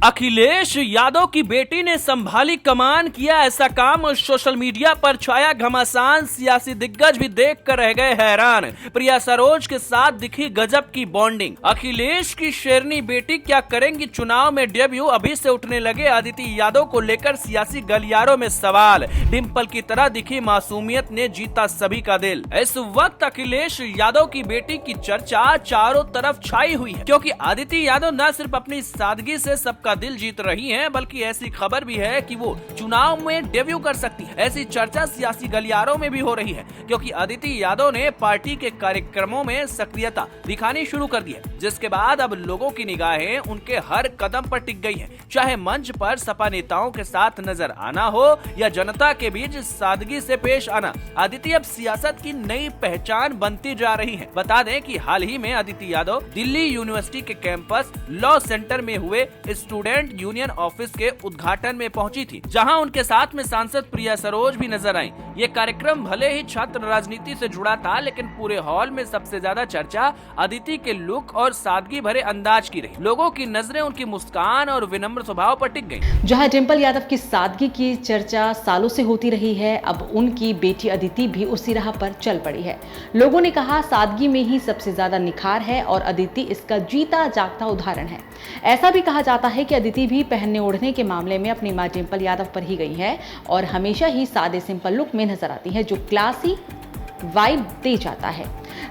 अखिलेश यादव की बेटी ने संभाली कमान, किया ऐसा काम और सोशल मीडिया पर छाया घमासान। सियासी दिग्गज भी देखकर रह गए हैरान। प्रिया सरोज के साथ दिखी गजब की बॉन्डिंग। अखिलेश की शेरनी बेटी क्या करेंगी चुनाव में डेब्यू, अभी से उठने लगे अदिति यादव को लेकर सियासी गलियारों में सवाल। डिंपल की तरह दिखी मासूमियत ने जीता सभी का दिल। इस वक्त अखिलेश यादव की बेटी की चर्चा चारों तरफ छाई हुई है, क्योंकि अदिति यादव न सिर्फ अपनी सादगी से सबका दिल जीत रही हैं, बल्कि ऐसी खबर भी है कि वो चुनाव में डेब्यू कर सकती है। ऐसी चर्चा सियासी गलियारों में भी हो रही है, क्योंकि अदिति यादव ने पार्टी के कार्यक्रमों में सक्रियता दिखानी शुरू कर दी है, जिसके बाद अब लोगों की निगाहें उनके हर कदम पर टिक गई हैं। चाहे मंच पर सपा नेताओं के साथ नजर आना हो या जनता के बीच सादगी से पेश आना, अदिति अब सियासत की नई पहचान बनती जा रही है। बता दें कि हाल ही में अदिति यादव दिल्ली यूनिवर्सिटी के कैंपस लॉ सेंटर में हुए स्टूडेंट यूनियन ऑफिस के उद्घाटन में पहुंची थी, जहां उनके साथ में सांसद प्रिया सरोज भी नजर आई। ये कार्यक्रम भले ही छात्र राजनीति से जुड़ा था, लेकिन पूरे हॉल में सबसे ज्यादा चर्चा अदिति के लुक और सादगी भरे अंदाज की रही। लोगों की नजरें उनकी मुस्कान और विनम्र स्वभाव पर टिक गईं। जहां डिंपल यादव की सादगी की चर्चा सालों से होती रही है, अब उनकी बेटी अदिति भी उसी राह पर चल पड़ी है। लोगों ने कहा सादगी में ही सबसे ज्यादा निखार है और अदिति इसका जीता जागता उदाहरण है। ऐसा भी कहा जाता है कि अदिति भी पहनने ओढ़ने के मामले में अपनी मां डिंपल यादव पर ही गई है और हमेशा ही सादे सिंपल लुक में नजर आती है, जो क्लासी वाइब दे जाता है।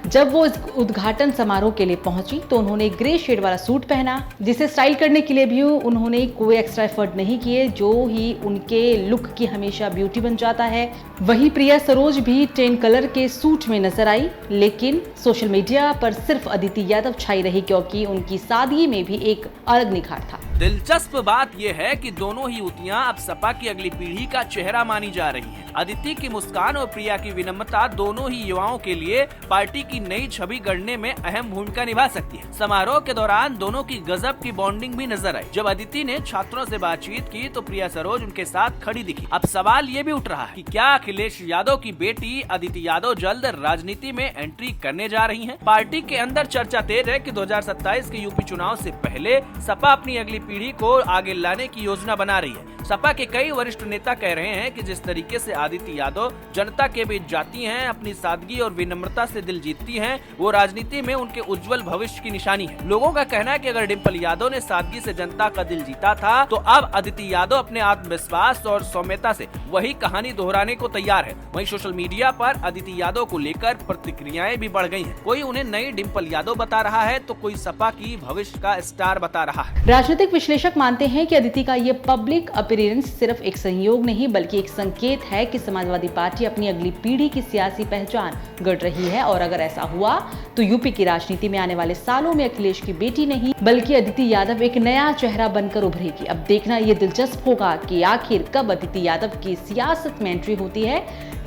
जब वो इस उद्घाटन समारोह के लिए पहुंची तो उन्होंने ग्रे शेड वाला सूट पहना, जिसे स्टाइल करने के लिए भी उन्होंने कोई एक्स्ट्रा एफर्ट नहीं किए, जो ही उनके लुक की हमेशा ब्यूटी बन जाता है। वहीं प्रिया सरोज भी टेन कलर के सूट में नजर आई, लेकिन सोशल मीडिया पर सिर्फ अदिति यादव छाई रही, क्योंकि उनकी सादगी में भी एक अलग निखार था। दिलचस्प बात यह है कि दोनों ही युवतियां अब सपा की अगली पीढ़ी का चेहरा मानी जा रही हैं। अदिति की मुस्कान और प्रिया की विनम्रता दोनों ही युवाओं के लिए पार्टी की नई छवि गढ़ने में अहम भूमिका निभा सकती है। समारोह के दौरान दोनों की गजब की बॉन्डिंग भी नजर आई। जब अदिति ने छात्रों से बातचीत की तो प्रिया सरोज उनके साथ खड़ी दिखी। अब सवाल ये भी उठ रहा है कि क्या अखिलेश यादव की बेटी अदिति यादव जल्द राजनीति में एंट्री करने जा रही है। पार्टी के अंदर चर्चा तेज है कि 2027 के यूपी चुनाव से पहले सपा अपनी अगली पीढ़ी को आगे लाने की योजना बना रही है। सपा के कई वरिष्ठ नेता कह रहे हैं कि जिस तरीके से अदिति यादव जनता के बीच जाती हैं, अपनी सादगी और विनम्रता से दिल जीतती हैं, वो राजनीति में उनके उज्जवल भविष्य की निशानी है। लोगों का कहना है कि अगर डिंपल यादव ने सादगी से जनता का दिल जीता था, तो अब अदिति यादव अपने आत्मविश्वास और सौम्यता से वही कहानी दोहराने को तैयार है। वहीं सोशल मीडिया पर अदिति यादव को लेकर प्रतिक्रियाएं भी बढ़ गई हैं। कोई उन्हें नई डिंपल यादव बता रहा है, तो कोई सपा की भविष्य का स्टार बता रहा है। राजनीतिक विश्लेषक मानते हैं कि अदिति का ये पब्लिक अपीयरेंस सिर्फ एक संयोग नहीं, बल्कि एक संकेत है कि समाजवादी पार्टी अपनी अगली पीढ़ी की सियासी पहचान गढ़ रही है। और अगर ऐसा हुआ तो यूपी की राजनीति में आने वाले सालों में अखिलेश की बेटी नहीं, बल्कि अदिति यादव एक नया चेहरा बनकर उभरेगी। अब देखना ये दिलचस्प होगा कि आखिर कब अदिति यादव की सियासत में एंट्री होती है।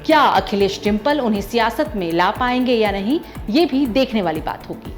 क्या अखिलेश डिंपल उन्हें सियासत में ला पाएंगे या नहीं, ये भी देखने वाली बात होगी।